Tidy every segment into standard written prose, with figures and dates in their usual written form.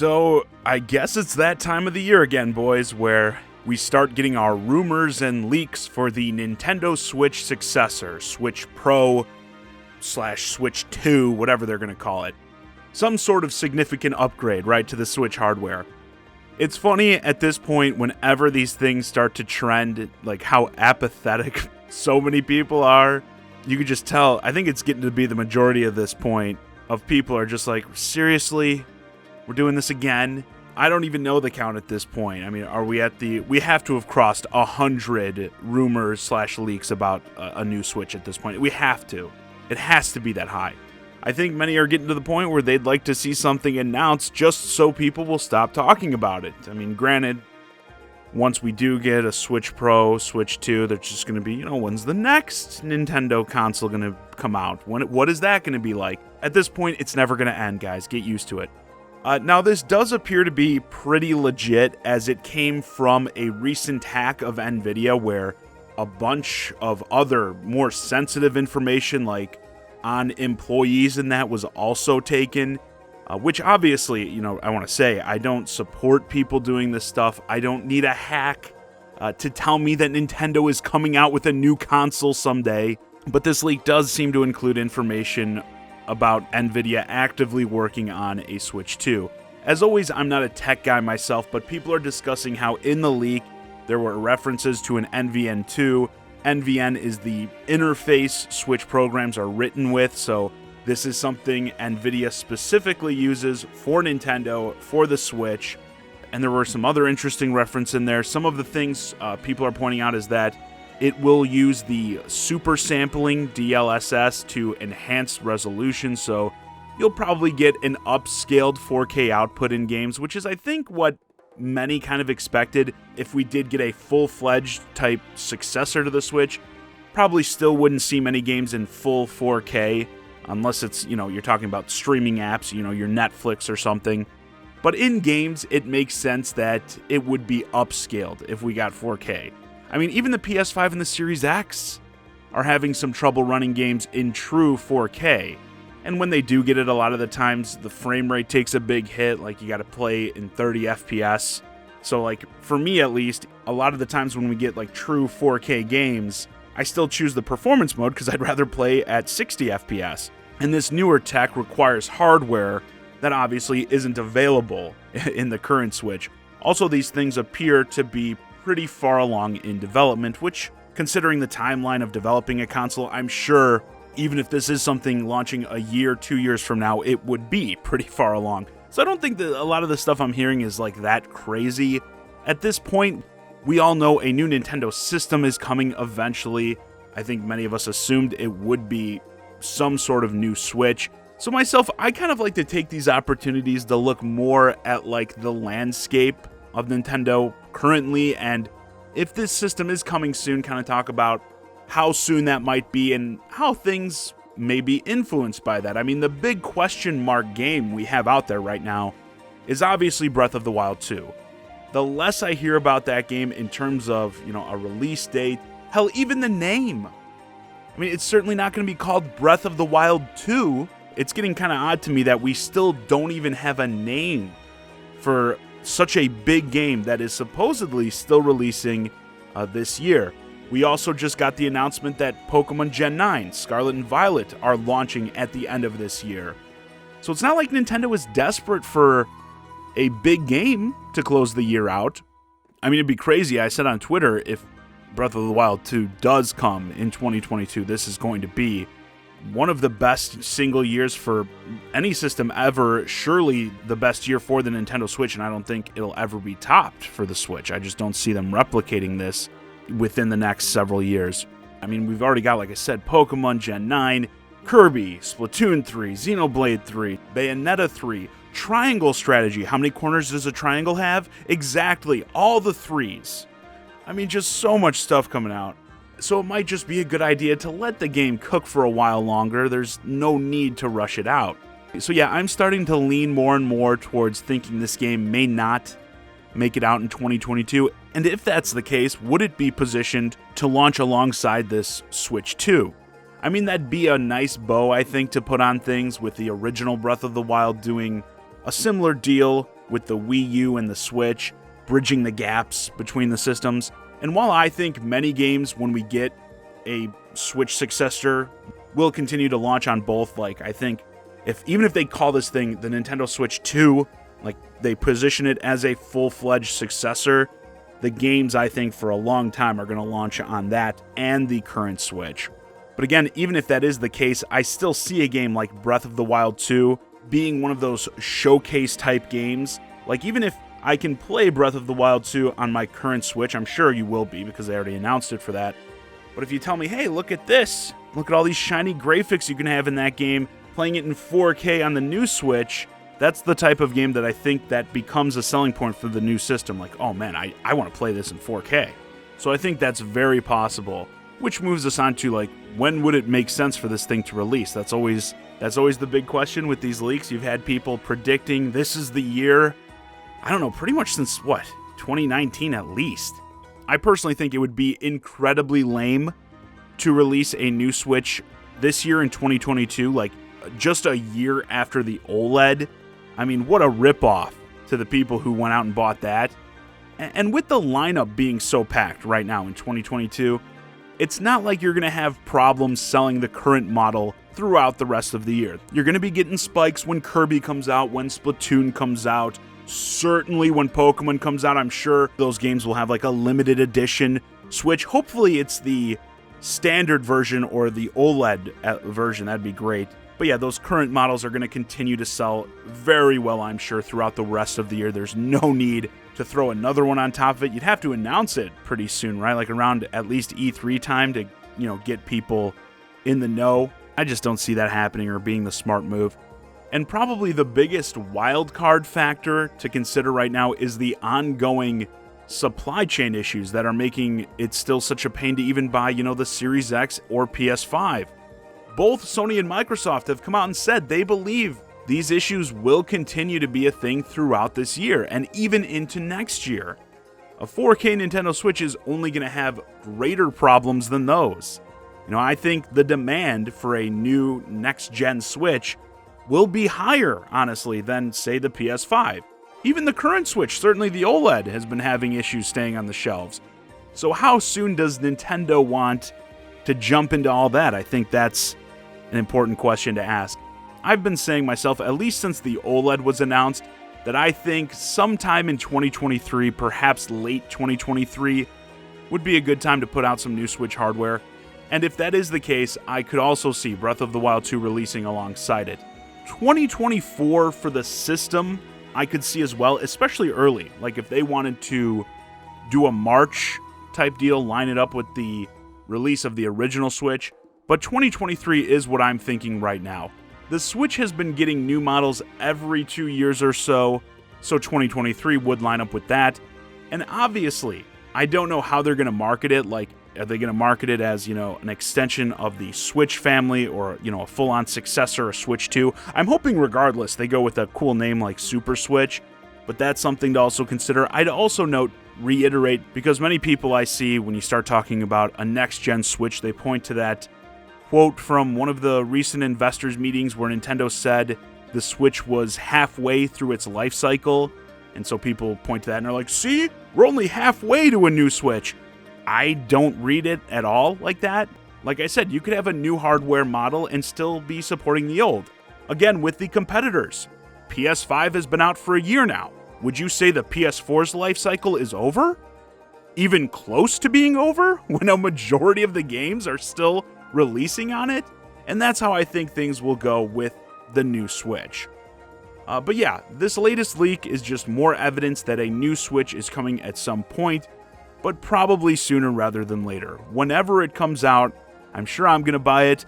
So, I guess it's that time of the year again, boys, where we start getting our rumors and leaks for the Nintendo Switch successor, Switch Pro / Switch 2, whatever they're going to call it. Some sort of significant upgrade, right, to the Switch hardware. It's funny at this point, whenever these things start to trend, like how apathetic so many people are. You could just tell, I think it's getting to be the majority of this point, of people are just like, seriously? We're doing this again? I don't even know the count at this point. I mean, are we at we have to have crossed 100 rumors / leaks about a new Switch at this point. We have to. It has to be that high. I think many are getting to the point where they'd like to see something announced just so people will stop talking about it. I mean, granted, once we do get a Switch Pro, Switch 2, there's just going to be, when's the next Nintendo console going to come out? What is that going to be like? At this point, it's never going to end, guys. Get used to it. Now, this does appear to be pretty legit, as it came from a recent hack of Nvidia where a bunch of other more sensitive information, like on employees and that, was also taken, which obviously, I want to say, I don't support people doing this stuff. I don't need a hack to tell me that Nintendo is coming out with a new console someday, but this leak does seem to include information about Nvidia actively working on a Switch 2. As always, I'm not a tech guy myself, but people are discussing how in the leak there were references to an NVN 2. NVN is the interface Switch programs are written with, so this is something Nvidia specifically uses for Nintendo, for the Switch, and there were some other interesting references in there. Some of the things people are pointing out is that it will use the super sampling DLSS to enhance resolution, so you'll probably get an upscaled 4K output in games, which is, I think, what many kind of expected. If we did get a full-fledged type successor to the Switch, probably still wouldn't see many games in full 4K, unless it's, you're talking about streaming apps, your Netflix or something. But in games, it makes sense that it would be upscaled if we got 4K. I mean, even the PS5 and the Series X are having some trouble running games in true 4K. And when they do get it, a lot of the times the frame rate takes a big hit, like you got to play in 30 FPS. So like for me at least, a lot of the times when we get like true 4K games, I still choose the performance mode because I'd rather play at 60 FPS. And this newer tech requires hardware that obviously isn't available in the current Switch. Also, these things appear to be pretty far along in development, which, considering the timeline of developing a console, I'm sure even if this is something launching a year, 2 years from now, it would be pretty far along. So I don't think that a lot of the stuff I'm hearing is like that crazy. At this point, we all know a new Nintendo system is coming eventually. I think many of us assumed it would be some sort of new Switch. So myself, I kind of like to take these opportunities to look more at like the landscape of Nintendo currently, and if this system is coming soon, kind of talk about how soon that might be and how things may be influenced by that. I mean, the big question mark game we have out there right now is obviously Breath of the Wild 2. The less I hear about that game in terms of, a release date, hell, even the name. I mean, it's certainly not going to be called Breath of the Wild 2. It's getting kind of odd to me that we still don't even have a name for such a big game that is supposedly still releasing this year. We also just got the announcement that Pokemon Gen 9, Scarlet and Violet, are launching at the end of this year. So it's not like Nintendo is desperate for a big game to close the year out. I mean, it'd be crazy. I said on Twitter, if Breath of the Wild 2 does come in 2022, this is going to be one of the best single years for any system ever, surely the best year for the Nintendo Switch, and I don't think it'll ever be topped for the Switch. I just don't see them replicating this within the next several years. I mean, we've already got, like I said, Pokemon Gen 9, Kirby, Splatoon 3, Xenoblade 3, Bayonetta 3, Triangle Strategy. How many corners does a triangle have? Exactly, all the threes. I mean, just so much stuff coming out. So it might just be a good idea to let the game cook for a while longer. There's no need to rush it out. So yeah, I'm starting to lean more and more towards thinking this game may not make it out in 2022. And if that's the case, would it be positioned to launch alongside this Switch 2? I mean, that'd be a nice bow, I think, to put on things, with the original Breath of the Wild doing a similar deal with the Wii U and the Switch, bridging the gaps between the systems. And while I think many games, when we get a Switch successor, will continue to launch on both, like, I think even if they call this thing the Nintendo Switch 2, like, they position it as a full-fledged successor, the games, I think, for a long time are going to launch on that and the current Switch. But again, even if that is the case, I still see a game like Breath of the Wild 2 being one of those showcase-type games. Like, even if I can play Breath of the Wild 2 on my current Switch, I'm sure you will be, because they already announced it for that. But if you tell me, hey, look at this, look at all these shiny graphics you can have in that game, playing it in 4K on the new Switch, that's the type of game that I think that becomes a selling point for the new system. Like, oh man, I want to play this in 4K. So I think that's very possible, which moves us on to, like, when would it make sense for this thing to release? That's always the big question with these leaks. You've had people predicting this is the year, I don't know, pretty much since, 2019 at least. I personally think it would be incredibly lame to release a new Switch this year in 2022, like, just a year after the OLED. I mean, what a ripoff to the people who went out and bought that. And with the lineup being so packed right now in 2022, it's not like you're going to have problems selling the current model throughout the rest of the year. You're going to be getting spikes when Kirby comes out, when Splatoon comes out, certainly when Pokemon comes out. I'm sure those games will have like a limited edition Switch. Hopefully it's the standard version or the OLED version. That'd be great. But yeah, those current models are going to continue to sell very well, I'm sure, throughout the rest of the year. There's no need to throw another one on top of it. You'd have to announce it pretty soon, right? Like around at least E3 time to, get people in the know. I just don't see that happening or being the smart move. And probably the biggest wild card factor to consider right now is the ongoing supply chain issues that are making it still such a pain to even buy, the Series X or PS5. Both Sony and Microsoft have come out and said they believe these issues will continue to be a thing throughout this year and even into next year. A 4K Nintendo Switch is only going to have greater problems than those. I think the demand for a new next-gen Switch will be higher, honestly, than, say, the PS5. Even the current Switch, certainly the OLED, has been having issues staying on the shelves. So how soon does Nintendo want to jump into all that? I think that's an important question to ask. I've been saying myself, at least since the OLED was announced, that I think sometime in 2023, perhaps late 2023, would be a good time to put out some new Switch hardware. And if that is the case, I could also see Breath of the Wild 2 releasing alongside it. 2024 for the system, I could see as well, especially early. Like if they wanted to do a March type deal, line it up with the release of the original Switch. But 2023 is what I'm thinking right now. The Switch has been getting new models every 2 years or so 2023 would line up with that. And obviously, I don't know how they're going to market it. Like, are they going to market it as, an extension of the Switch family or, a full-on successor, a Switch 2? I'm hoping regardless they go with a cool name like Super Switch, but that's something to also consider. I'd also reiterate, because many people I see when you start talking about a next-gen Switch, they point to that quote from one of the recent investors meetings where Nintendo said the Switch was halfway through its life cycle. And so people point to that and are like, see, we're only halfway to a new Switch. I don't read it at all like that. Like I said, you could have a new hardware model and still be supporting the old. Again, with the competitors, PS5 has been out for a year now. Would you say the PS4's life cycle is over? Even close to being over when a majority of the games are still releasing on it? And that's how I think things will go with the new Switch. But yeah, this latest leak is just more evidence that a new Switch is coming at some point, but probably sooner rather than later. Whenever it comes out, I'm sure I'm going to buy it,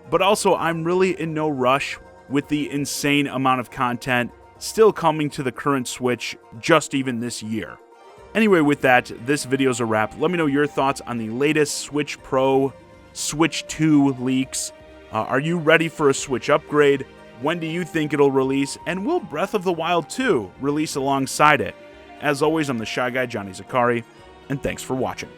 but also I'm really in no rush with the insane amount of content still coming to the current Switch just even this year. Anyway, with that, this video's a wrap. Let me know your thoughts on the latest Switch Pro, Switch 2 leaks. Are you ready for a Switch upgrade? When do you think it'll release? And will Breath of the Wild 2 release alongside it? As always, I'm the Shy Guy, Johnny Zakari, and thanks for watching.